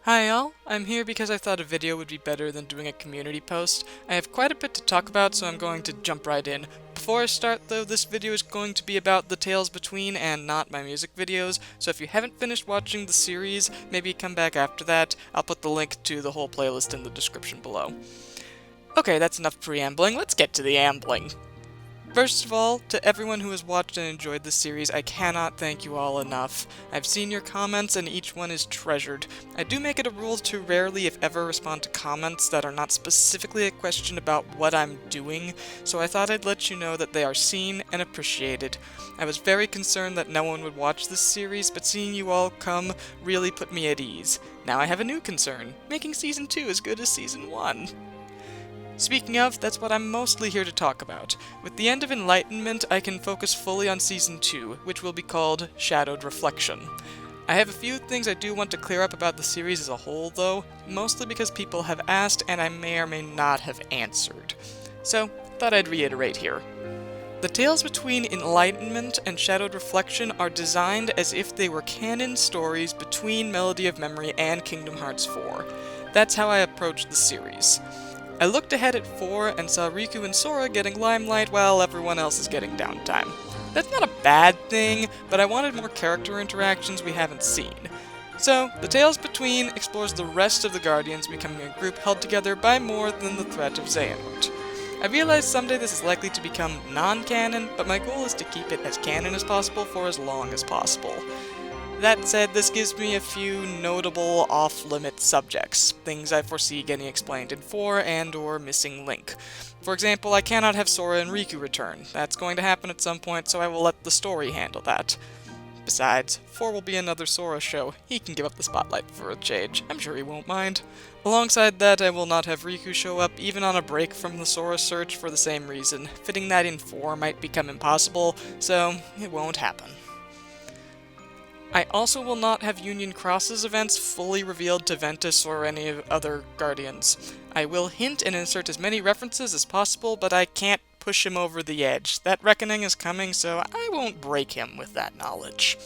Hi all, I'm here because I thought a video would be better than doing a community post. I have quite a bit to talk about, so I'm going to jump right in. Before I start though, this video is going to be about the tales between and not my music videos, so if you haven't finished watching the series, maybe come back after that. I'll put the link to the whole playlist in the description below. Okay, that's enough preambling, let's get to the ambling. First of all, to everyone who has watched and enjoyed this series, I cannot thank you all enough. I've seen your comments and each one is treasured. I do make it a rule to rarely, if ever, respond to comments that are not specifically a question about what I'm doing, so I thought I'd let you know that they are seen and appreciated. I was very concerned that no one would watch this series, but seeing you all come really put me at ease. Now I have a new concern, making Season 2 as good as Season 1. Speaking of, that's what I'm mostly here to talk about. With the end of Enlightenment, I can focus fully on Season 2, which will be called Shadowed Reflection. I have a few things I do want to clear up about the series as a whole, though, mostly because people have asked and I may or may not have answered. So, thought I'd reiterate here. The tales between Enlightenment and Shadowed Reflection are designed as if they were canon stories between Melody of Memory and Kingdom Hearts 4. That's how I approached the series. I looked ahead at 4 and saw Riku and Sora getting limelight while everyone else is getting downtime. That's not a bad thing, but I wanted more character interactions we haven't seen. So, The Tales Between explores the rest of the Guardians becoming a group held together by more than the threat of Xehanort. I realize someday this is likely to become non-canon, but my goal is to keep it as canon as possible for as long as possible. That said, this gives me a few notable off-limit subjects, things I foresee getting explained in 4 and/or Missing Link. For example, I cannot have Sora and Riku return. That's going to happen at some point, so I will let the story handle that. Besides, 4 will be another Sora show. He can give up the spotlight for a change. I'm sure he won't mind. Alongside that, I will not have Riku show up, even on a break from the Sora search, for the same reason. Fitting that in 4 might become impossible, so it won't happen. I also will not have Union Cross's events fully revealed to Ventus or any other Guardians. I will hint and insert as many references as possible, but I can't push him over the edge. That reckoning is coming, so I won't break him with that knowledge.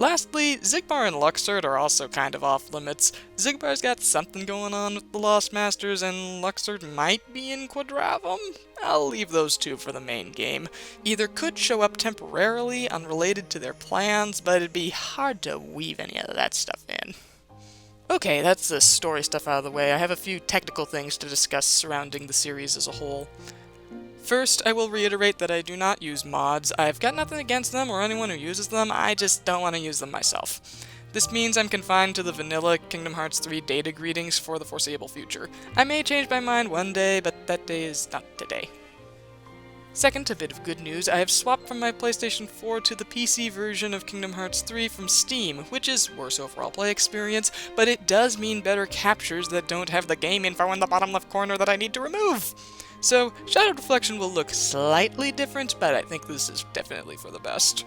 Lastly, Xigbar and Luxord are also kind of off-limits. Xigbar's got something going on with the Lost Masters, and Luxord might be in Quadravum? I'll leave those two for the main game. Either could show up temporarily, unrelated to their plans, but it'd be hard to weave any of that stuff in. Okay, that's the story stuff out of the way. I have a few technical things to discuss surrounding the series as a whole. First, I will reiterate that I do not use mods. I've got nothing against them or anyone who uses them, I just don't want to use them myself. This means I'm confined to the vanilla Kingdom Hearts 3 data greetings for the foreseeable future. I may change my mind one day, but that day is not today. Second, a bit of good news, I have swapped from my PlayStation 4 to the PC version of Kingdom Hearts 3 from Steam, which is worse overall play experience, but it does mean better captures that don't have the game info in the bottom left corner that I need to remove. So, Shadowed Reflection will look slightly different, but I think this is definitely for the best.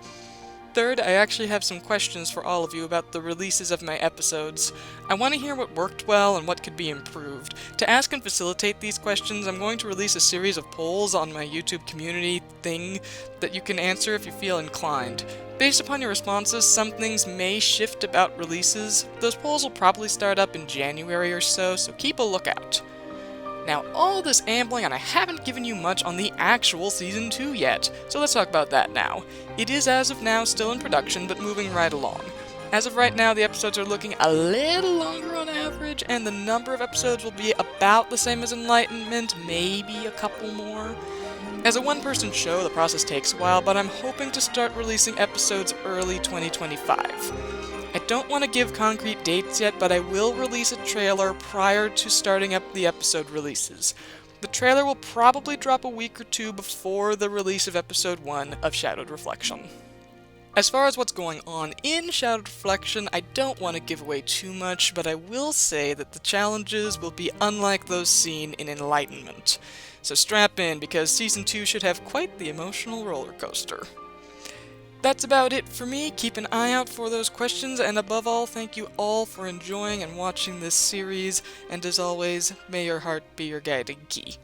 Third, I actually have some questions for all of you about the releases of my episodes. I want to hear what worked well and what could be improved. To ask and facilitate these questions, I'm going to release a series of polls on my YouTube community thing that you can answer if you feel inclined. Based upon your responses, some things may shift about releases. Those polls will probably start up in January or so keep a lookout. Now, all this ambling, and I haven't given you much on the actual Season 2 yet, so let's talk about that now. It is, as of now, still in production, but moving right along. As of right now, the episodes are looking a little longer on average, and the number of episodes will be about the same as Enlightenment, maybe a couple more. As a one-person show, the process takes a while, but I'm hoping to start releasing episodes early 2025. I don't want to give concrete dates yet, but I will release a trailer prior to starting up the episode releases. The trailer will probably drop a week or two before the release of episode 1 of Shadowed Reflection. As far as what's going on in Shadowed Reflection, I don't want to give away too much, but I will say that the challenges will be unlike those seen in Enlightenment. So strap in, because Season 2 should have quite the emotional roller coaster. That's about it for me. Keep an eye out for those questions, and above all, thank you all for enjoying and watching this series, and as always, may your heart be your guiding key.